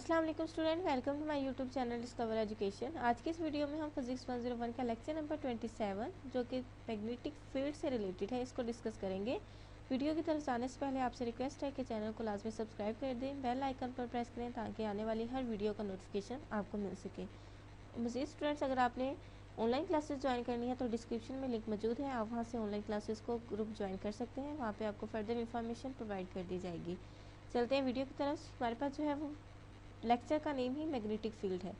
अस्सलाम वालेकुम student, welcome to my YouTube channel discover education. आज की इस वीडियो में हम फिजिक्स 101 का लेक्चर नंबर 27 जो कि मैग्नेटिक फील्ड से रिलेटेड है इसको डिस्कस करेंगे। वीडियो की तरफ जाने से पहले आपसे रिक्वेस्ट है कि चैनल को लाजमी सब्सक्राइब कर दें, बेल आइकन पर प्रेस करें ताकि आने वाली हर वीडियो का नोटिफिकेशन आपको मिल सके। मज़ीद स्टूडेंट्स, अगर आपने ऑनलाइन क्लासेस ज्वाइन करनी है तो डिस्क्रिप्शन में लिंक मौजूद है, आप वहाँ से ऑनलाइन क्लासेस को ग्रुप ज्वाइन कर सकते हैं। वहाँ पे आपको फर्दर इन्फॉर्मेशन प्रोवाइड कर दी जाएगी। चलते हैं वीडियो की तरफ। हमारे पास जो है वो लेक्चर का नेम ही मैग्नेटिक फील्ड है।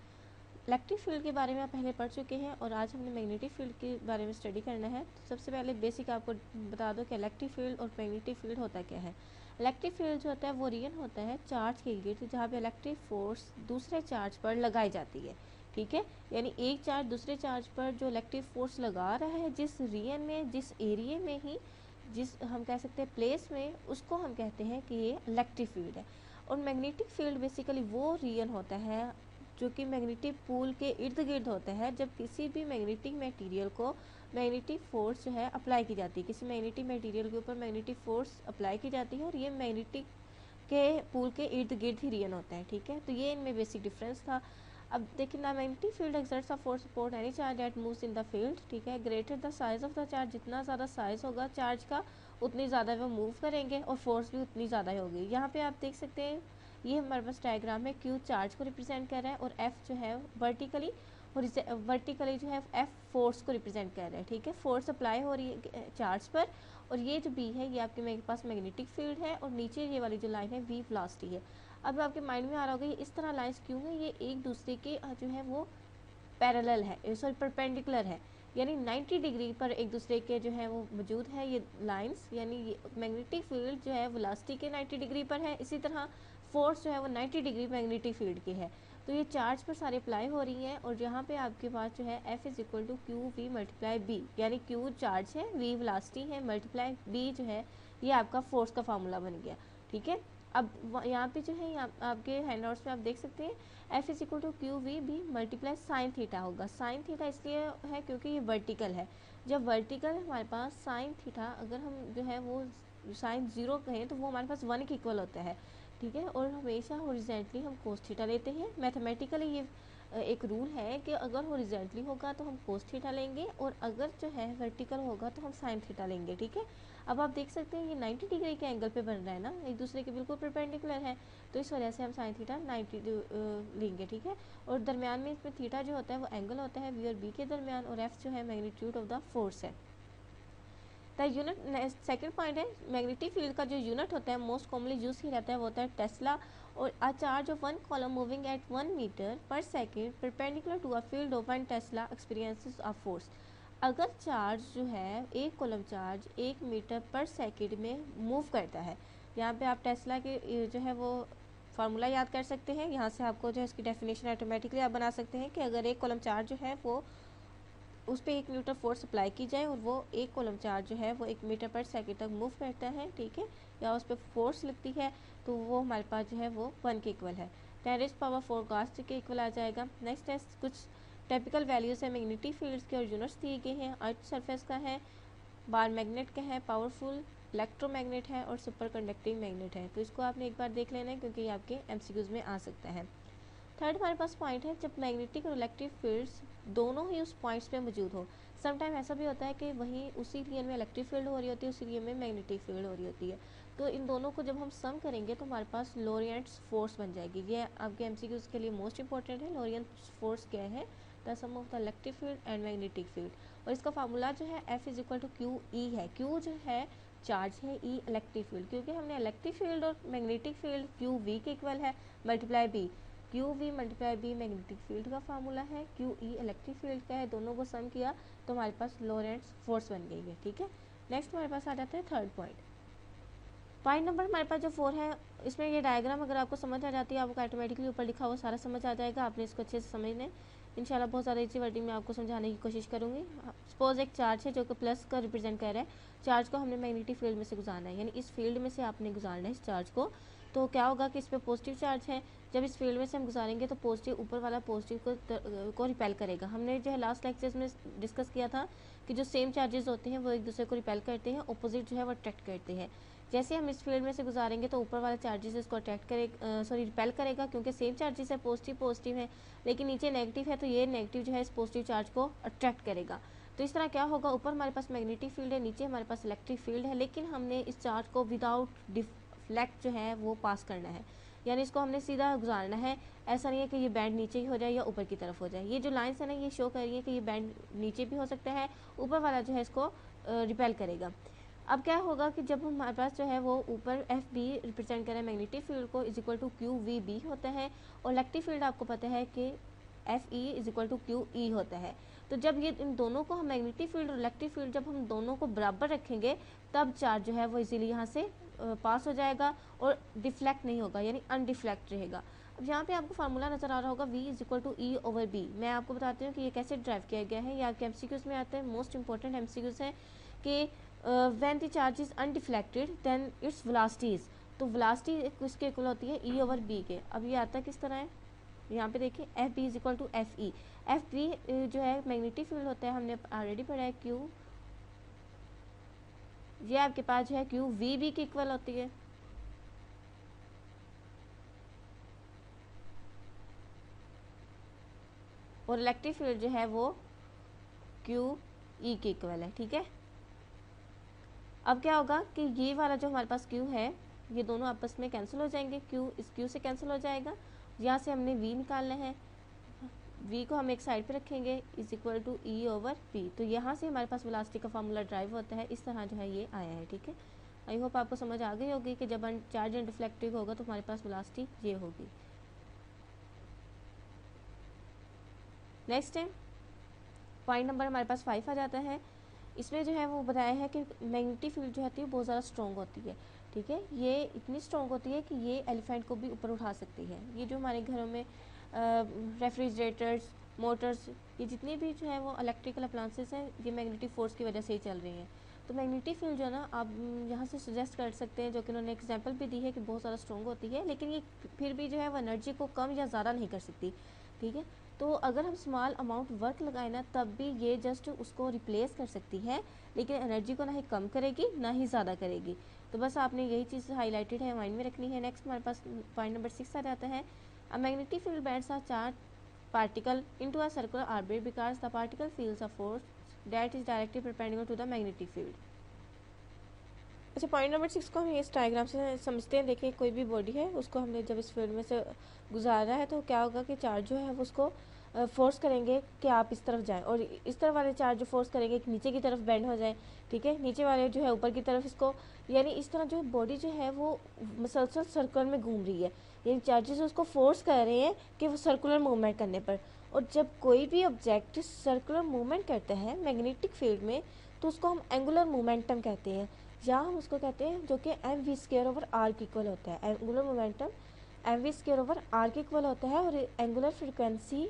इलेक्ट्रिक फील्ड के बारे में आप पहले पढ़ चुके हैं और आज हमने मैग्नेटिक फील्ड के बारे में स्टडी करना है। तो सबसे पहले बेसिक आपको बता दो कि इलेक्ट्रिक फील्ड और मैग्नेटिक फील्ड होता क्या है। इलेक्ट्रिक फील्ड जो होता है वो रियल होता है चार्ज के गिर्द, जहाँ पे इलेक्ट्रिक फोर्स दूसरे चार्ज पर लगाई जाती है। ठीक है, यानी एक चार्ज दूसरे चार्ज पर जो इलेक्ट्रिक फोर्स लगा रहा है जिस रीजन में, जिस एरिया में ही, जिस हम कह सकते हैं प्लेस में, उसको हम कहते हैं कि ये इलेक्ट्रिक फील्ड है। और मैग्नेटिक फील्ड बेसिकली वो रीजन होता है जो कि मैग्नेटिक पोल के इर्द गिर्द होता है जब किसी भी मैग्नेटिक मटेरियल को मैग्नेटिक फोर्स जो है अप्लाई की जाती है। किसी मैग्नेटिक मटेरियल के ऊपर मैग्नेटिक फोर्स अप्लाई की जाती है और ये मैग्नेटिक के पोल के इर्द गिर्द ही रीजन होता है। ठीक है, तो ये इनमें बेसिक डिफरेंस था। अब देखिए ना, magnetic field exerts a force support any charge that moves in the field. ठीक है, greater the size of the charge, जितना ज़्यादा साइज होगा चार्ज का उतनी ज़्यादा वो मूव करेंगे और फोर्स भी उतनी ज़्यादा होगी। यहाँ पे आप देख सकते हैं, ये हमारे पास डायग्राम है। क्यू चार्ज को रिप्रेजेंट कर रहा है और एफ जो है वर्टिकली जो है एफ फोर्स को रिप्रेजेंट कर रहा है। ठीक है, फोर्स अप्लाई हो रही है चार्ज पर। और ये जो बी है ये आपके मेरे पास मैग्नेटिक फील्ड है और नीचे ये वाली जो लाइन है वी वेलोसिटी है। अब आपके माइंड में आ रहा होगा ये इस तरह लाइंस क्यों है, ये एक दूसरे के जो है वो पैरेलल है, सॉरी परपेंडिकुलर है, यानी 90 डिग्री पर एक दूसरे के जो है वो मौजूद है ये लाइंस। यानी ये मैग्नेटिक फील्ड जो है वेलोसिटी के 90 डिग्री पर है, इसी तरह फोर्स जो है वो 90 डिग्री मैग्नेटिक फील्ड की है। तो ये चार्ज पर सारे अप्लाई हो रही हैं और यहाँ पे आपके पास जो है F is equal to Q V multiply B, यानी क्यू चार्ज है, वी वेलोसिटी है, मल्टीप्लाई बी जो है ये आपका फोर्स का फार्मूला बन गया। ठीक है, अब यहाँ पे जो है आपके हैंडआउट्स में आप देख सकते हैं F is equal to Q V भी मल्टीप्लाई साइन थीटा होगा। साइन थीटा इसलिए है क्योंकि ये वर्टिकल है। जब वर्टिकल है हमारे पास साइन थीटा, अगर हम जो है वो साइन जीरो कहें तो वो हमारे पास 1 के इक्वल होता है। ठीक है, और हमेशा हॉरिजॉन्टली हम कोस थीटा लेते हैं। मैथमेटिकली ये एक रूल है कि अगर हॉरिजॉन्टली होगा तो हम कोस थीटा लेंगे और अगर जो है वर्टिकल होगा तो हम साइन थीटा लेंगे। ठीक है, अब आप देख सकते हैं ये 90 डिग्री के एंगल पे बन रहा है ना, एक दूसरे के बिल्कुल परपेंडिकुलर है, तो इस वजह से हम साइन थीटा 90 लेंगे। ठीक है, और दरमियान में इसमें थीटा जो होता है वो एंगल होता है वी और बी के दरमियान, और एफ जो है मैग्नीट्यूड ऑफ द फोर्स है। द यूनिट, सेकंड पॉइंट है मैग्नेटिक फील्ड का जो यूनिट होता है मोस्ट कॉमनली यूज ही रहता है वो होता है टेस्ला। और a charge of 1 coulomb moving at 1 metre per second perpendicular to a field of 1 tesla experiences a force. अगर चार्ज जो है एक coulomb charge 1 metre per second में मूव करता है, यहाँ पे आप टेस्ला के जो है वो फार्मूला याद कर सकते हैं। यहाँ से आपको जो है इसकी डेफिनेशन ऑटोमेटिकली आप बना सकते हैं कि अगर एक कॉलम चार्ज जो है वो उस पर 1 न्यूटन फोर्स अप्लाई की जाए और वो एक कॉलम चार्ज जो है वो 1 मीटर पर सेकेंड तक मूव करता है, ठीक है, या उस पर फोर्स लगती है, तो वो हमारे पास जो है वो 1 के इक्वल है। 10 पावर 4 गास्ट के इक्वल आ जाएगा। नेक्स्ट है कुछ टिपिकल वैल्यूज़ है मैग्नेटिक फील्ड्स के और यूनिट्स दिए गए हैं। अर्थ सरफेस का है, बार मैग्नेट का है, पावरफुल इलेक्ट्रोमैग्नेट है और सुपर कंडक्टिंग मैग्नेट है। तो इसको आपने एक बार देख लेना है क्योंकि ये आपके एमसीक्यूज़ में आ सकता है। थर्ड हमारे पास पॉइंट है जब मैग्नेटिक और इलेक्ट्रिक फील्ड्स दोनों ही उस पॉइंट्स पे मौजूद हो। समटाइम ऐसा भी होता है कि वहीं उसी रीजन में इलेक्ट्रिक फील्ड हो रही होती है, उसी रीजन में मैग्नेटिक फील्ड हो रही होती है। तो इन दोनों को जब हम सम करेंगे तो हमारे पास लोरियंट्स फोर्स बन जाएगी। ये आपके एमसीक्यूज के लिए मोस्ट इंपॉर्टेंट है। लोरियंट्स फोर्स क्या है, the sum of the electric field and magnetic field. और इसका फार्मूला जो है F is equal to Q E है। क्यू जो है चार्ज है, ई इलेक्ट्रिक फील्ड, क्योंकि हमने इलेक्ट्रिक फील्ड और मैग्नेटिक फील्ड क्यू वी के इक्वल है, multiply B. Q V multiply B magnetic field का फार्मूला है, क्यू ई इलेक्ट्रिक फील्ड का है, दोनों को सम किया तो हमारे पास लोरेंट्स फोर्स बन गई है। ठीक है, नेक्स्ट हमारे पास आ जाता है थर्ड पॉइंट। पॉइंट नंबर हमारे पास जो 4 है, इसमें ये डायग्राम अगर आपको समझ आ जाती है, आपको ऑटोमेटिकली ऊपर लिखा हुआ सारा समझ आ जाएगा। आपने इसको अच्छे से समझना है। इंशाल्लाह बहुत ज़्यादा इजी वर्डिंग में आपको समझाने की कोशिश करूँगी। सपोज एक चार्ज है जो कि प्लस का रिप्रेजेंट कर रहा है, चार्ज को हमने मैग्नेटिक फील्ड में से गुजारना है, यानी इस फील्ड में से आपने गुजारना है इस चार्ज को। तो क्या होगा कि इस पर पॉजिटिव चार्ज है, जब इस फील्ड में से हम गुजारेंगे तो पॉजिटिव ऊपर वाला पॉजिटिव को रिपेल करेगा। हमने जो है लास्ट लेक्चर्स में डिस्कस किया था कि जो सेम चार्जेस होते हैं वो एक दूसरे को रिपेल करते हैं, अपोजिट जो है वो अट्रैक्ट करते हैं। जैसे हम इस फील्ड में से गुजारेंगे तो ऊपर वाला चार्जेस इसको अट्रैक्ट करेगा, रिपेल करेगा, क्योंकि सेम चार्जेस है, पॉजिटिव है, लेकिन नीचे नेगेटिव है, तो ये नेगेटिव जो है इस पॉजिटिव चार्ज को अट्रैक्ट करेगा। तो इस तरह क्या होगा, ऊपर हमारे पास मैग्नेटिक फील्ड है, नीचे हमारे पास इलेक्ट्रिक फील्ड है, लेकिन हमने इस चार्ज को विदाउट डिफ्लेक्ट जो है वो पास करना है, यानी इसको हमने सीधा गुजारना है। ऐसा नहीं है कि ये बैंड नीचे ही हो जाए या ऊपर की तरफ हो जाए। ये जो लाइंस है ना, ये शो कर रही है कि ये बैंड नीचे भी हो सकता है, ऊपर वाला जो है इसको रिपेल करेगा। अब क्या होगा कि जब हमारे पास जो है वो ऊपर एफ बी रिप्रेजेंट करें मैग्नेटिक फील्ड को, is equal to Q V B होता है, और इलेक्ट्रिक फील्ड आपको पता है कि F E is equal to Q E होता है। तो जब ये इन दोनों को हम मैग्नेटिक फील्ड और इलेक्ट्रिक फील्ड जब हम दोनों को बराबर रखेंगे, तब चार्ज जो है वो इजीली यहाँ से पास हो जाएगा और डिफ्लेक्ट नहीं होगा, यानी अनडिफ्लेक्ट रहेगा। अब यहाँ पे आपको फार्मूला नजर आ रहा होगा, v is equal to E over B. मैं आपको बताती हूँ कि ये कैसे ड्राइव किया गया है। ये आपके एमसीक्यूज में आता है, मोस्ट इंपॉर्टेंट एमसीक्यूज है कि when the charge is undeflected then its velocity is, तो वेलोसिटी किसके इक्वल होती है, ई ओवर बी के। अब ये आता किस तरह है, यहाँ पे देखिए F B is equal to F E. F B जो है मैग्नेटिक फील्ड होता है, हमने ऑलरेडी पढ़ा है, क्यू, ये आपके पास जो है क्यू वी बी की इक्वल होती है, और इलेक्ट्रिक फील्ड जो है वो क्यू ई के इक्वल है। ठीक है, अब क्या होगा कि ये वाला जो हमारे पास क्यू है, ये दोनों आपस में कैंसिल हो जाएंगे, क्यू इस क्यू से कैंसिल हो जाएगा। यहाँ से हमने v निकालना है, v को हम एक साइड पे रखेंगे, is equal to E over P. तो यहाँ से हमारे पास वेलोसिटी का फार्मूला ड्राइव होता है, इस तरह जो है ये आया है। ठीक है, आई होप आपको समझ आ गई होगी कि जब चार्ज अनडिफ्लेक्टिव होगा तो हमारे पास वेलोसिटी ये होगी। नेक्स्ट है पॉइंट नंबर हमारे पास 5 आ जाता है। इसमें जो है वो बताया है कि मैग्नेटिक फील्ड जो होती है बहुत ज़्यादा स्ट्रॉन्ग होती है। ठीक है, ये इतनी स्ट्रॉन्ग होती है कि ये एलिफेंट को भी ऊपर उठा सकती है। ये जो हमारे घरों में रेफ्रिजरेटर्स, मोटर्स, ये जितनी भी जो है वो इलेक्ट्रिकल अप्लायंसेस हैं, ये मैग्नेटिक फोर्स की वजह से ही चल रही हैं। तो मैग्नेटिक फील्ड जो है ना, आप यहाँ से सजेस्ट कर सकते हैं, जो कि उन्होंने एग्जांपल भी दी है कि बहुत ज़्यादा स्ट्रॉन्ग होती है, लेकिन ये फिर भी जो है वो एनर्जी को कम या ज़्यादा नहीं कर सकती। ठीक है, तो अगर हम स्मॉल अमाउंट वर्क लगाए ना, तब भी ये जस्ट उसको रिप्लेस कर सकती है, लेकिन एनर्जी को ना ही कम करेगी ना ही ज़्यादा करेगी। तो बस आपने यही चीज़ हाईलाइटेड है, माइंड में रखनी है। नेक्स्ट हमारे पास पॉइंट नंबर 6 आ जाता है। A magnetic field bends are charge particle into a circular orbit because the particle feels a force that is directly perpendicular to the magnetic field. अच्छा, पॉइंट नंबर 6 को हम इस डायग्राम से समझते हैं। देखिए, कोई भी बॉडी है, उसको हमने जब इस फील्ड में से गुजारा है तो क्या होगा कि चार्ज जो है वो उसको फोर्स करेंगे कि आप इस तरफ जाएं, और इस तरफ वाले चार्ज जो फोर्स करेंगे कि नीचे की तरफ बेंड हो जाए। ठीक है, नीचे वाले जो है ऊपर की तरफ इसको, यानी इस तरह जो बॉडी जो है वो मसलसल सर्कल में घूम रही है, यानी चार्जेस उसको फोर्स कर रहे हैं कि वो सर्कुलर मूवमेंट करने पर। और जब कोई भी ऑब्जेक्ट सर्कुलर मूवमेंट करता है मैग्नेटिक फील्ड में, तो उसको हम एंगुलर मोमेंटम कहते हैं, या हम उसको कहते हैं जो कि M V square over R के इक्वल होता है। Angular momentum M V square over R के इक्वल होता है, और एंगुलर फ्रिक्वेंसी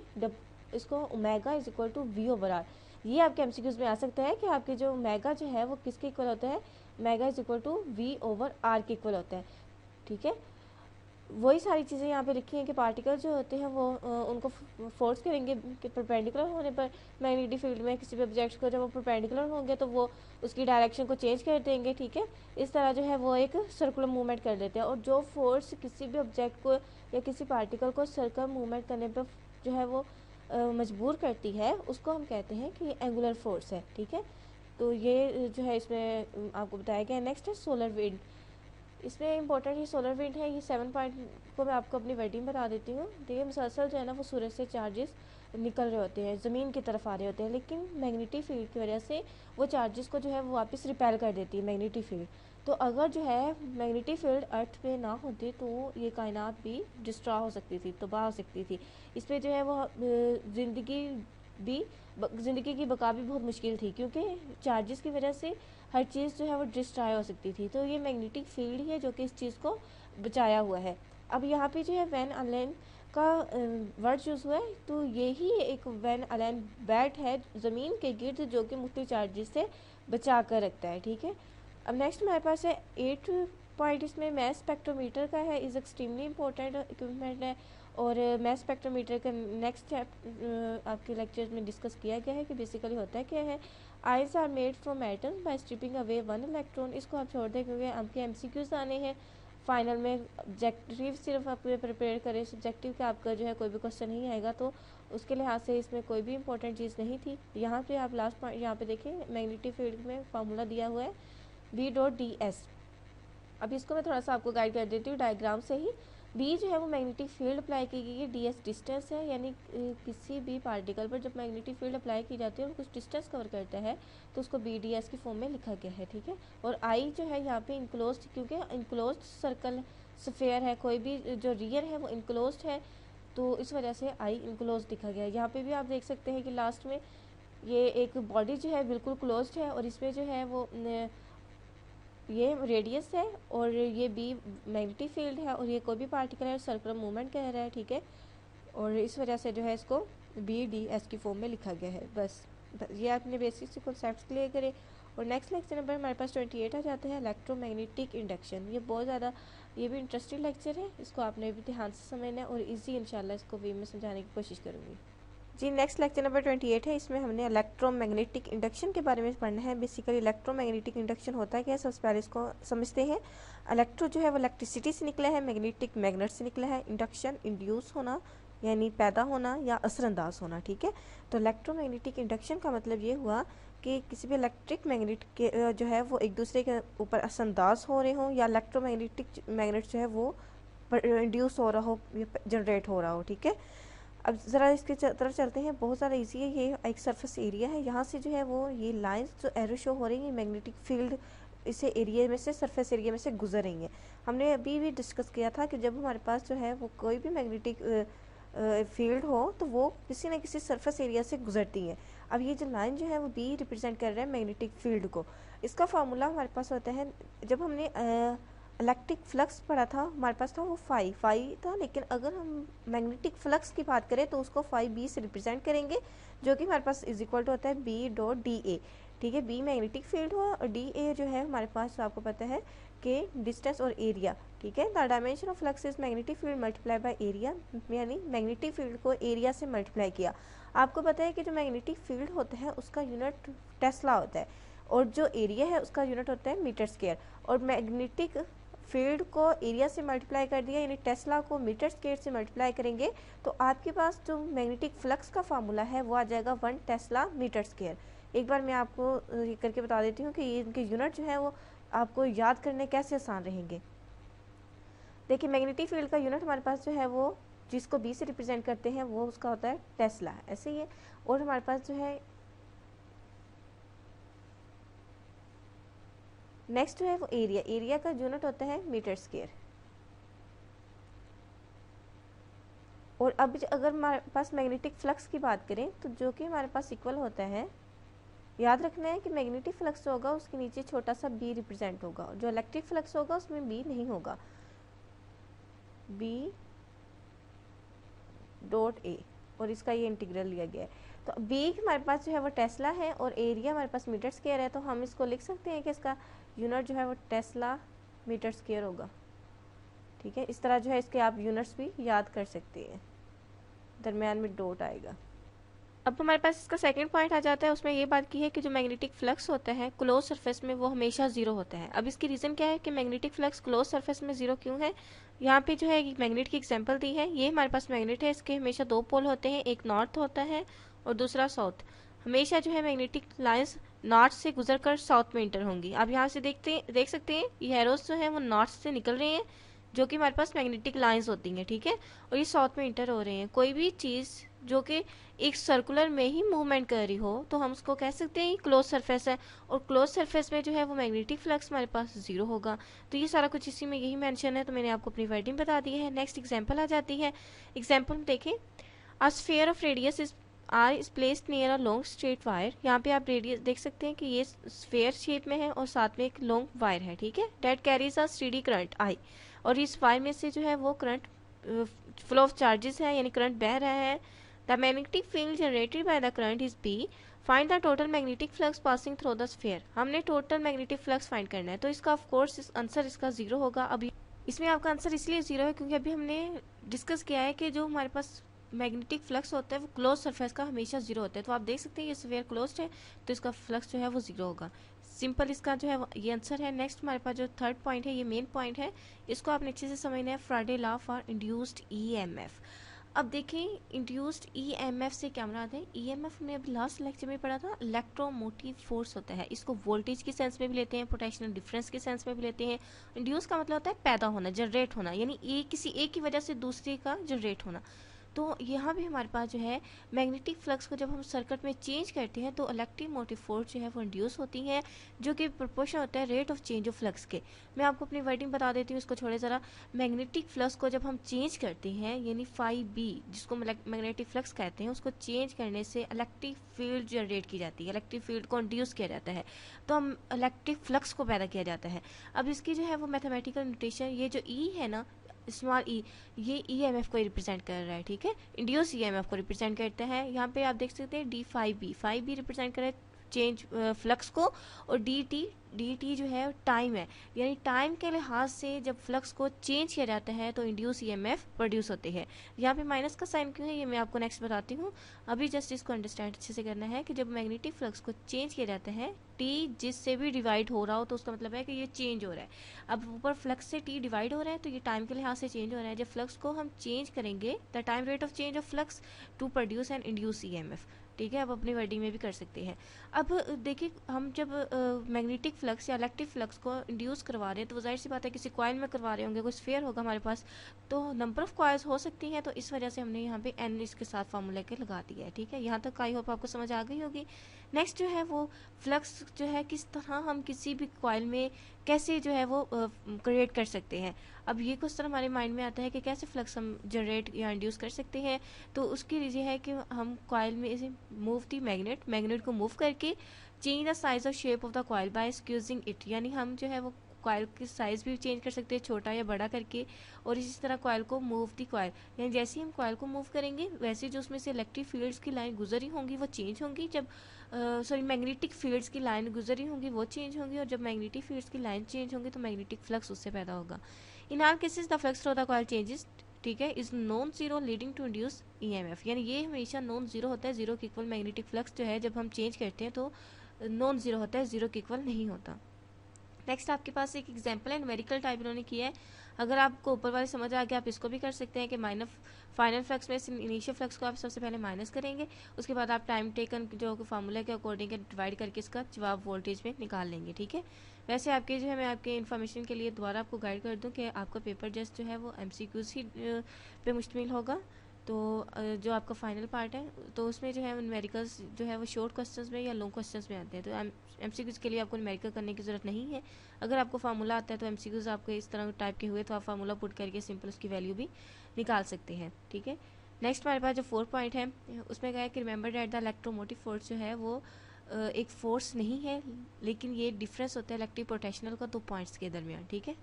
इसको omega is equal to V over R. ये आपके एमसीक्यूज में आ सकता है कि आपके जो ओमेगा जो है वो किसके इक्वल होता है, omega is equal to V over R के इक्वल होता है। ठीक है, वही सारी चीज़ें यहाँ पे लिखी हैं कि पार्टिकल जो होते हैं वो उनको फोर्स करेंगे कि परपेंडिकुलर होने पर मैग्नेटिक फील्ड में किसी भी ऑब्जेक्ट को, जब वो परपेंडिकुलर होंगे तो वो उसकी डायरेक्शन को चेंज कर देंगे। ठीक है, इस तरह जो है वो एक सर्कुलर मूवमेंट कर देते हैं, और जो फोर्स किसी भी ऑब्जेक्ट को या किसी पार्टिकल को सर्कुलर मूवमेंट करने पर जो है वो मजबूर करती है, उसको हम कहते हैं कि एंगुलर फोर्स है। ठीक है, तो ये जो है इसमें आपको बताया गया है। नेक्स्ट है सोलर विंड। इसमें इंपॉर्टेंट ये सोलर विंड है। ये 7 पॉइंट को मैं आपको अपनी वर्डिंग बता देती हूँ। देखिए, मुसलसल जो है ना वो सूरज से चार्जेस निकल रहे होते हैं, ज़मीन की तरफ आ रहे होते हैं, लेकिन मैग्नेटिक फील्ड की वजह से वो चार्जेस को जो है वो वापस रिपेल कर देती है मैग्नेटिक फील्ड। तो अगर जो है मैग्नेटिक फील्ड अर्थ पे ना होती तो ये कायनात भी डिस्ट्रॉय हो सकती थी, तबाह हो सकती थी। इस पर जो है वो ज़िंदगी की बका भी बहुत मुश्किल थी, क्योंकि चार्जेस की वजह से हर चीज़ जो है वो डिस्ट्रॉय हो सकती थी। तो ये मैग्नेटिक फील्ड ही है जो कि इस चीज़ को बचाया हुआ है। अब यहाँ पे जो है वैन अलेन का वर्ड यूज़ हुआ है, तो यही एक वैन अलेन बैट है ज़मीन के गिर्द, जो कि मुख्तलिफ चार्जेस से बचा कर रखता है। ठीक है, अब नेक्स्ट हमारे पास है 8 पॉइंट। इसमें मैस स्पेक्ट्रोमीटर का है, इज़ एक्सट्रीमली इंपॉर्टेंट इक्विपमेंट है, और मैस स्पेक्ट्रोमीटर का नेक्स्ट आपके लेक्चर में डिस्कस किया गया है कि बेसिकली होता क्या है। Ions are made from atoms by stripping away one electron. इसको आप छोड़ दें क्योंकि आपके MCQs आने हैं फाइनल में। ऑब्जेक्टिव सिर्फ आप प्रिपेयर करें, सब्जेक्टिव का आपका जो है कोई भी क्वेश्चन नहीं आएगा, तो उसके लिहाज से इसमें कोई भी इंपॉर्टेंट चीज़ नहीं थी। यहाँ पे आप लास्ट पॉइंट यहाँ पे देखें, मैग्नेटिक फील्ड में फार्मूला दिया हुआ है B.ds। अब इसको मैं थोड़ा सा आपको गाइड कर देती हूँ डायग्राम से ही। B जो है वो मैग्नेटिक फील्ड अप्लाई की गई है, DS डिस्टेंस है, यानी किसी भी पार्टिकल पर जब मैग्नेटिक फील्ड अप्लाई की जाती है और कुछ डिस्टेंस कवर करता है तो उसको BDS की फॉर्म में लिखा गया है, ठीक है। और I जो है यहाँ पे इनक्लोज्ड, क्योंकि इनक्लोज्ड सर्कल स्फेयर है, कोई भी जो रियर है वो इनक्लोज्ड है, तो इस वजह से I इनक्लोज्ड लिखा गया है। यहाँ पे भी आप देख सकते हैं कि लास्ट में ये एक बॉडी जो है बिल्कुल क्लोज्ड है और इसमें जो है वो ये रेडियस है और ये B मैग्नेटिक फील्ड है और ये कोई भी पार्टिकल है सर्कुलर मूवमेंट कह रहा है, ठीक है। और इस वजह से जो है इसको BDS की फॉर्म में लिखा गया है। बस ये आपने बेसिक से कॉन्सेप्ट्स क्लियर करे। और नेक्स्ट लेक्चर नंबर हमारे पास 28 आ जाता है, इलेक्ट्रोमैग्नेटिक इंडक्शन। ये बहुत ज़्यादा, ये भी इंटरेस्टिंग लेक्चर है, इसको आपने भी ध्यान से समझना है और ईजी इंशाल्लाह इसको वे में समझाने की कोशिश करूँगी जी। नेक्स्ट लेक्चर नंबर 28 है, इसमें हमने इलेक्ट्रोमैग्नेटिक इंडक्शन के बारे में पढ़ना है। बेसिकली इलेक्ट्रोमैग्नेटिक इंडक्शन होता है क्या, सबसे पहले इसको समझते हैं। इलेक्ट्रो जो है वो इलेक्ट्रिसिटी से निकला है, मैग्नेटिक मैग्नेट से निकला है, इंडक्शन इंड्यूस होना यानी पैदा होना या असरअंदाज होना, ठीक है। तो इलेक्ट्रोमैग्नेटिक इंडक्शन का मतलब ये हुआ कि किसी भी इलेक्ट्रिक मैग्नेट के जो है वो एक दूसरे के ऊपर असरअंदाज हो रहे हों या इलेक्ट्रोमैग्नेटिक मैग्नेट जो है वो इंड्यूस हो रहा हो, जनरेट हो रहा हो, ठीक है। अब ज़रा इसके तरफ चलते हैं, बहुत ज़्यादा इजी है। ये एक सरफेस एरिया है, यहाँ से जो है वो ये लाइंस जो एरो शो हो रही है मैग्नेटिक फील्ड इसे एरिया में से, सरफेस एरिया में से गुजर रही हैं। हमने अभी भी डिस्कस किया था कि जब हमारे पास जो है वो कोई भी मैग्नेटिक फील्ड हो तो वो किसी न किसी सरफेस एरिया से गुजरती हैं। अब ये जो लाइन जो है वो B रिप्रेजेंट कर रहा है मैग्नेटिक फील्ड को। इसका फार्मूला हमारे पास होता है, जब हमने इलेक्ट्रिक फ्लक्स पढ़ा था हमारे पास था वो फाई था, लेकिन अगर हम मैग्नेटिक फ्लक्स की बात करें तो उसको फाई B से रिप्रेजेंट करेंगे, जो कि हमारे पास इज इक्वल टू होता है B.da, ठीक है। B मैग्नेटिक फील्ड हुआ और DA जो है हमारे पास आपको पता है कि डिस्टेंस और एरिया, ठीक है। The dimension of flux is magnetic field multiply by area, यानी मैग्नेटिक फील्ड को एरिया से मल्टीप्लाई किया। आपको पता है कि जो मैग्नेटिक फील्ड होता है उसका यूनिट टेस्ला होता है और जो एरिया है उसका यूनिट होता है मीटर स्क्वायर। और मैग्नेटिक फील्ड को एरिया से मल्टीप्लाई कर दिया, यानी टेस्ला को मीटर स्क्वायर से मल्टीप्लाई करेंगे तो आपके पास जो मैग्नेटिक फ्लक्स का फार्मूला है वो आ जाएगा 1 टेस्ला मीटर स्क्वायर। एक बार मैं आपको ये करके बता देती हूँ कि ये इनके यूनिट जो है वो आपको याद करने कैसे आसान रहेंगे। देखिए मैग्नेटिक फील्ड का यूनिट हमारे पास जो है वो जिसको B से रिप्रेजेंट करते हैं वो उसका होता है टेस्ला, ऐसे ही है। और हमारे पास जो है नेक्स्ट जो है वो एरिया का यूनिट होता है मीटर स्क्वायर। और अब अगर हमारे पास मैग्नेटिक फ्लक्स की बात करें तो जो कि हमारे पास इक्वल होता है, याद रखना है कि मैग्नेटिक फ्लक्स होगा उसके नीचे छोटा सा B रिप्रेजेंट होगा, जो इलेक्ट्रिक फ्लक्स होगा उसमें B नहीं होगा, B.A, और इसका ये इंटीग्रल लिया गया है। तो B हमारे पास जो है वो टेस्ला है और एरिया हमारे पास मीटर स्क्वायर है, तो हम इसको लिख सकते हैं कि इसका यूनिट जो है वो टेस्ला मीटर स्क्वायर होगा, ठीक है। इस तरह जो है इसके आप यूनिट्स भी याद कर सकते हैं, दरमियान में डॉट आएगा। अब हमारे पास इसका सेकंड पॉइंट आ जाता है, उसमें ये बात की है कि जो मैग्नेटिक फ्लक्स होता है क्लोज सरफेस में वो हमेशा जीरो होता है। अब इसकी रीज़न क्या है कि मैग्नेटिक फ्लक्स क्लोज सरफेस में जीरो क्यों है। यहाँ पे जो है एक मैग्नेट की एग्जांपल दी है, ये हमारे पास मैग्नेट है, इसके हमेशा दो पोल होते हैं, एक नॉर्थ होता है और दूसरा साउथ। हमेशा जो है मैग्नेटिक लाइन्स नॉर्थ से गुजर कर साउथ में इंटर होंगी। अब यहाँ से देख सकते हैं ये एरोस जो है वो नॉर्थ से निकल रहे हैं, जो कि हमारे पास मैग्नेटिक लाइंस होती हैं, ठीक है, और ये साउथ में इंटर हो रहे हैं। कोई भी चीज़ जो कि एक सर्कुलर में ही मूवमेंट कर रही हो तो हम उसको कह सकते हैं क्लोज सरफेस है, और क्लोज सरफेस में जो है वो मैग्नेटिक फ्लक्स हमारे पास जीरो होगा। तो ये सारा कुछ इसी में यही मेंशन है, तो मैंने आपको अपनी वर्डिंग बता दी है। नेक्स्ट एग्जांपल आ जाती है। एग्जांपल में देखें, a sphere of radius is placed near a long straight wire. यहाँ पे आप रेडियस देख सकते हैं कि ये स्फीयर शेप में है और साथ में एक लॉन्ग वायर है, ठीक है, that carries a steady current I, और इस वायर में से जो है वो करंट फ्लो ऑफ चार्जेस है, यानी करंट बह रहा है। The magnetic field generated by the current is B, find the total magnetic flux passing through the sphere. हमने टोटल मैग्नेटिक फ्लक्स फाइंड करना है, तो इसका ऑफ कोर्स आंसर इसका जीरो होगा। अभी इसमें आपका आंसर इसलिए जीरो है क्योंकि अभी हमने डिस्कस किया है कि जो हमारे पास मैग्नेटिक फ्लक्स होता है वो क्लोज सरफेस का हमेशा जीरो होता है। तो आप देख सकते हैं ये स्फीयर क्लोज्ड है तो इसका फ्लक्स जो है वो जीरो होगा। सिंपल इसका जो है ये आंसर है। नेक्स्ट हमारे पास जो थर्ड पॉइंट है ये मेन पॉइंट है, इसको आपने अच्छे से समझना है, Faraday law for induced EMF. अब देखें इंड्यूस्ड ईएमएफ से क्या मुराद है। ईएमएफ हमने अभी लास्ट लेक्चर में पढ़ा था, इलेक्ट्रोमोटिव फोर्स होता है। इसको वोल्टेज के सेंस में भी लेते हैं, पोटेंशियल डिफरेंस के सेंस में भी लेते हैं। इंड्यूस का मतलब होता है पैदा होना, जनरेट होना, यानी किसी एक की वजह से दूसरे का जनरेट होना। तो यहाँ भी हमारे पास जो है मैग्नेटिक फ्लक्स को जब हम सर्किट में चेंज करते हैं तो इलेक्ट्रिक मोटिव फोर्स जो है वो इंड्यूस होती हैं, जो कि प्रोपोर्शन होता है rate of change of flux के। मैं आपको अपनी वर्डिंग बता देती हूँ इसको छोड़े ज़रा। मैग्नेटिक फ्लक्स को जब हम चेंज करते हैं यानी फाई बी जिसको मैग्नेटिक फ्लक्स कहते हैं, उसको चेंज करने से इलेक्ट्रिक फील्ड जनरेट की जाती है, इलेक्ट्रिक फील्ड को इंड्यूस किया जाता है, तो हम इलेक्ट्रिक फ्लक्स को पैदा किया जाता है। अब इसकी जो है वो मैथमेटिकल नोटेशन, ये जो ई है ना स्मॉल ई, ये ईएमएफ को रिप्रेजेंट कर रहा है, ठीक है, इंड्यूस ईएमएफ को रिप्रेजेंट करता है। यहाँ पे आप देख सकते हैं डी फाइव बी रिप्रेजेंट कर रहा है चेंज फ्लक्स को, और डी टी जो है टाइम है, यानी टाइम के लिहाज से जब फ्लक्स को चेंज किया जाता है तो इंड्यूस ईएमएफ प्रोड्यूस होते हैं। यहाँ पे माइनस का साइन क्यों है ये मैं आपको नेक्स्ट बताती हूँ। अभी जस्ट इसको अंडरस्टैंड अच्छे से करना है कि जब मैग्नेटिक फ्लक्स को चेंज किया जाता है, टी जिससे भी डिवाइड हो रहा हो तो उसका मतलब है कि ये चेंज हो रहा है। अब ऊपर फ्लक्स से टी डिवाइड हो रहा है तो ये टाइम के लिहाज से चेंज हो रहा है। जब फ्लक्स को हम चेंज करेंगे the time rate of change of flux to produce and induce EMF, ठीक है। अब अपनी वर्डिंग में भी कर सकते हैं। अब देखिए हम जब मैग्नेटिक फ्लक्स या इलेक्ट्रिक फ्लक्स को इंड्यूस करवा रहे हैं तो जाहिर सी बात है किसी कॉइल में करवा रहे होंगे, कोई स्फीयर होगा हमारे पास, तो नंबर ऑफ कॉइल्स हो सकती हैं, तो इस वजह से हमने यहाँ पे एन इसके साथ फार्मूला के लगा दिया है, ठीक है। यहाँ तक आई होप आपको समझ आ गई होगी। नेक्स्ट जो है वो फ्लक्स जो है किस तरह हम किसी भी कॉइल में कैसे जो है वो क्रिएट कर सकते हैं। अब ये कुछ तरह हमारे माइंड में आता है कि कैसे फ्लक्स हम जनरेट या इंड्यूस कर सकते हैं। तो उसकी रीज़न है कि हम कॉइल में इसे मूव दी मैग्नेट को मूव करके चेंज द साइज और shape of the coil by squeezing it, यानी हम जो है वो कॉइल की साइज़ भी चेंज कर सकते हैं छोटा या बड़ा करके, और इसी तरह कॉइल को मूव दी कॉइल, यानी जैसे ही हम कॉइल को मूव करेंगे वैसे जो उसमें से इलेक्ट्रिक फील्ड्स की लाइन गुजरी होंगी वो चेंज होंगी, जब मैग्नेटिक फील्ड्स की लाइन गुजरी होंगी वो चेंज होंगी, और जब मैग्नेटिक फील्ड्स की लाइन चेंज होंगी तो मैग्नेटिक फ्लक्स उससे पैदा होगा। In all cases the flux through the coil changes, ठीक है, is non zero leading to induce EMF, यानी ये हमेशा नॉन जीरो होता है। जीरो के इक्वल मैग्नेटिक फ्लक्स जो है जब हम चेंज करते हैं तो नॉन जीरो होता है, जीरो के इक्वल नहीं होता। नेक्स्ट आपके पास एक एग्जांपल है, न्यूमेरिकल टाइप इन्होंने किया है। अगर आपको ऊपर वाले समझ आ गया आप इसको भी कर सकते हैं कि फाइनल फ्लक्स में से इनिशियल फ्लक्स को आप सबसे पहले माइनस करेंगे, उसके बाद आप टाइम टेकन जो फार्मूला के अकॉर्डिंग डिवाइड करके इसका जवाब वोल्टेज में निकाल लेंगे, ठीक है। वैसे आपके जो है मैं आपके इन्फॉर्मेशन के लिए दोबारा आपको गाइड कर दूं कि आपका पेपर जस्ट जो है वो एमसीक्यूज ही पे मुश्तमिल होगा। तो जो आपका फाइनल पार्ट है तो उसमें जो है न्यूमेरिकल्स जो है वो शॉर्ट क्वेश्चंस में या लॉन्ग क्वेश्चंस में आते हैं, तो एमसीक्यूज के लिए आपको न्यूमेरिकल करने की ज़रूरत नहीं है। अगर आपको फार्मूला आता है तो एमसीक्यूज आपके इस तरह टाइप के हुए तो आप फार्मूला पुट करके सिंपल उसकी वैल्यू भी निकाल सकते हैं, ठीक है। नेक्स्ट हमारे पास जो 4 पॉइंट है उसमें क्या है कि remember that the electromotive force जो है वो एक फोर्स नहीं है, लेकिन ये डिफरेंस होता है इलेक्ट्रिक पोटेंशियल का 2 पॉइंट्स के दरमियान, ठीक है।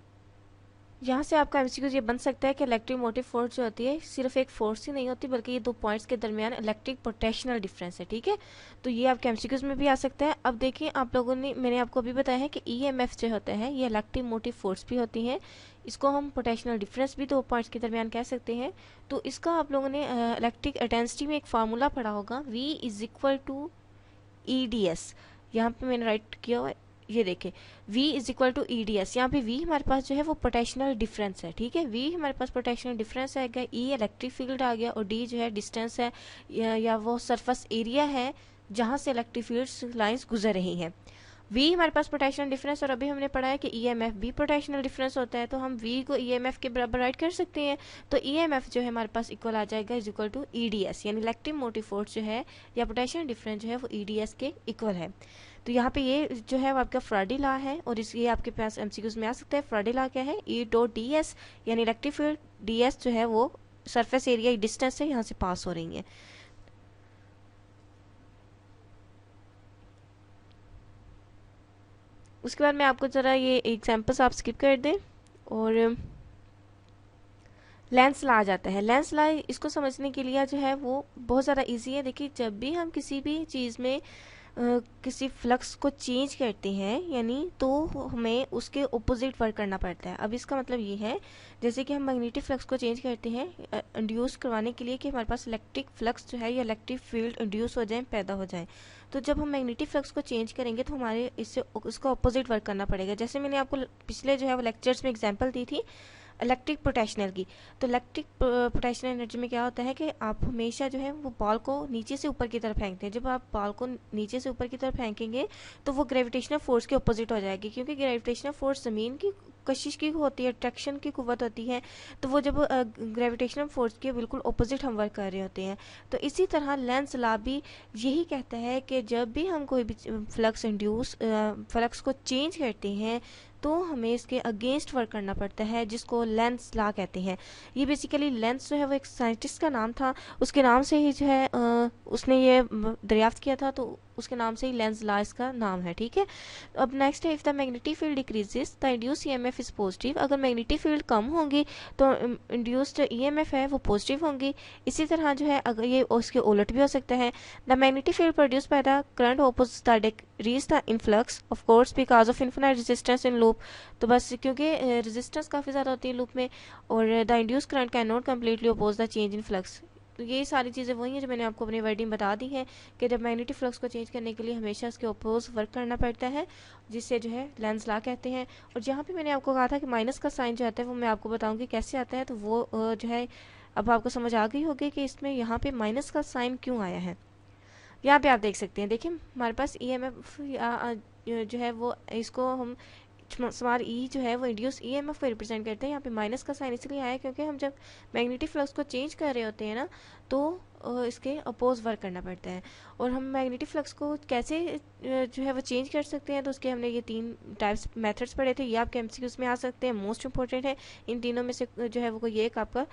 यहाँ से आपका एमसीक्यू ये बन सकता है कि इलेक्ट्रिक मोटिव फोर्स जो होती है सिर्फ एक फोर्स ही नहीं होती बल्कि ये 2 पॉइंट्स के दरमियान इलेक्ट्रिक पोटेंशियल डिफरेंस है, ठीक है। तो ये आपके एमसीक्यूज में भी आ सकता है। अब देखिए आप लोगों ने मैंने आपको अभी बताया है कि ईएमएफ जो होता है ये इलेक्ट्रिक मोटिव फोर्स भी होती है, इसको हम पोटेंशियल डिफरेंस भी 2 पॉइंट्स के दरमियान कह सकते हैं। तो इसका आप लोगों ने इलेक्ट्रिक इंटेंसिटी में एक फार्मूला पढ़ा होगा, V इज टू EDS, यहाँ पे मैंने राइट किया हुआ है, ये देखें V is equal to EDS। यहाँ पे V हमारे पास जो है वो पोटेंशियल डिफरेंस है, ठीक है। V हमारे पास पोटेंशियल डिफरेंस है, E इलेक्ट्रिक फील्ड आ गया, और D जो है डिस्टेंस है या वो सरफेस एरिया है जहाँ से इलेक्ट्रिक फील्ड लाइंस गुजर रही हैं। V हमारे पास पोटेंशियल डिफरेंस, और अभी हमने पढ़ा है कि EMF भी पोटेंशियल डिफरेंस होता है, तो हम V को EMF के बराबर राइट कर सकते हैं। तो EMF जो है हमारे पास इक्वल आ जाएगा इज इक्वल टू EDS, यानी इलेक्ट्रिक मोटिव फोर्स जो है या पोटेंशियल डिफरेंस जो है वो EDS के इक्वल है। तो यहाँ पे ये जो है वो आपका फैराडे लॉ है, और ये आपके पास एमसीक्यूज में आ सकता है। फैराडे लॉ क्या है, E डॉट DS, यानी इलेक्ट्रिक फील्ड DS जो है वो सरफेस एरिया डिस्टेंस है यहाँ से पास हो रही है। उसके बाद मैं आपको ज़रा ये एग्जांपल्स आप स्किप कर दें, और लेंस ला आ जाता है। लेंस ला इसको समझने के लिए जो है वो बहुत ज़्यादा इजी है। देखिए जब भी हम किसी भी चीज़ में किसी फ्लक्स को चेंज करते हैं यानी तो हमें उसके ऑपोजिट वर्क करना पड़ता है। अब इसका मतलब ये है जैसे कि हम मैग्नेटिक फ्लक्स को चेंज करते हैं इंड्यूस करवाने के लिए कि हमारे पास इलेक्ट्रिक फ्लक्स जो है या इलेक्ट्रिक फील्ड इंड्यूस हो जाए, पैदा हो जाए। तो जब हम मैग्नेटिक फ्लक्स को चेंज करेंगे तो हमारे इससे उसका ऑपोजिट वर्क करना पड़ेगा। जैसे मैंने आपको पिछले जो है वो लेक्चर्स में एग्जाम्पल दी थी इलेक्ट्रिक पोटेंशियल की। तो इलेक्ट्रिक पोटेंशियल एनर्जी में क्या होता है कि आप हमेशा जो है वो बॉल को नीचे से ऊपर की तरफ फेंकते हैं। जब आप बॉल को नीचे से ऊपर की तरफ फेंकेंगे तो वो ग्रेविटेशनल फोर्स के अपोजिट हो जाएगी, क्योंकि ग्रेविटेशनल फोर्स ज़मीन की कशिश की होती है, अट्रैक्शन की कुव्वत होती है। तो वो जब ग्रेविटेशनल फोर्स के बिल्कुल अपोजिट हम वर्क कर रहे होते हैं। तो इसी तरह लेंस लॉ भी यही कहता है कि जब भी हम कोई भी फ्लक्स को चेंज करते हैं तो हमें इसके अगेंस्ट वर्क करना पड़ता है, जिसको लेंस लॉ कहते हैं। ये बेसिकली लेंस जो है वो एक साइंटिस्ट का नाम था, उसके नाम से ही जो है उसने ये दरियाफ्त किया था, तो उसके नाम से ही लेंस लॉ इसका नाम है। ठीक है, अब नेक्स्ट है, if the magnetic field decreases the induce EMF is positive. अगर मैग्नेटिक फील्ड कम होगी तो इंड्यूस्ड ईएमएफ है वो पॉजिटिव होंगी। इसी तरह जो है अगर ये उसके उलट भी हो सकता है। The magnetic field produce by the current opposite the decrease the influx of course because of infinite resistance in loop. तो बस क्योंकि रेजिस्टेंस काफ़ी ज़्यादा होती है लूप में, और the induce current can not completely oppose the change in flux. तो ये सारी चीज़ें वही हैं जो मैंने आपको अपनी वर्डिंग बता दी है कि जब मैग्नेटिक फ्लक्स को चेंज करने के लिए हमेशा इसके अपोज वर्क करना पड़ता है, जिससे जो है लेंस लॉ कहते हैं। और जहाँ पे मैंने आपको कहा था कि माइनस का साइन जो आता है वो मैं आपको बताऊंगी कैसे आता है, तो वो जो है अब आपको समझ आ गई होगी कि इसमें यहाँ पे माइनस का साइन क्यों आया है। यहाँ पे आप देख सकते हैं, देखिए हमारे पास ईएमएफ जो है वो इसको हम स्मॉल ई जो है वो इंड्यूस ईएमएफ को रिप्रेजेंट करते हैं। यहाँ पे माइनस का साइन इसलिए आया क्योंकि हम जब मैग्नेटिक फ्लक्स को चेंज कर रहे होते हैं ना तो इसके अपोज वर्क करना पड़ता है। और हम मैग्नेटिक फ्लक्स को कैसे जो है वो चेंज कर सकते हैं, तो उसके हमने ये 3 टाइप्स मेथड्स पढ़े थे। ये आपके एमसीक्यूज में आ सकते हैं, मोस्ट इंपॉर्टेंट है। इन तीनों में से जो है वो कोई एक आपका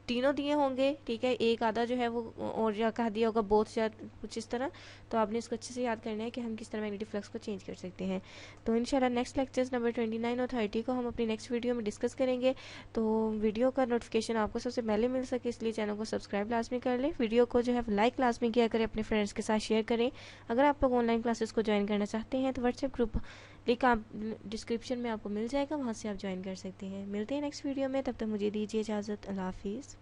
तीनों दिए होंगे, ठीक है, एक आधा जो है वो और या कहा दिया होगा बोथ या कुछ इस तरह। तो आपने इसको अच्छे से याद करना है कि हम किस तरह मैग्नेटिक फ्लक्स को चेंज कर सकते हैं। तो इंशाल्लाह नेक्स्ट लेक्चर्स नंबर 29 और 30 को हम अपनी नेक्स्ट वीडियो में डिस्कस करेंगे। तो वीडियो का नोटिफिकेशन आपको सबसे पहले मिल सके इसलिए चैनल को सब्सक्राइब लाजमी कर लें, वीडियो को जो है लाइक लाजमी किया करें, अपने फ्रेंड्स के साथ शेयर करें। अगर आप लोग ऑनलाइन क्लासेस को ज्वाइन करना चाहते हैं तो व्हाट्सएप ग्रुप लिंक आप डिस्क्रिप्शन में आपको मिल जाएगा, वहाँ से आप ज्वाइन कर सकते हैं। मिलते हैं नेक्स्ट वीडियो में, तब तक मुझे दीजिए इजाज़त। अल्लाह हाफिज़।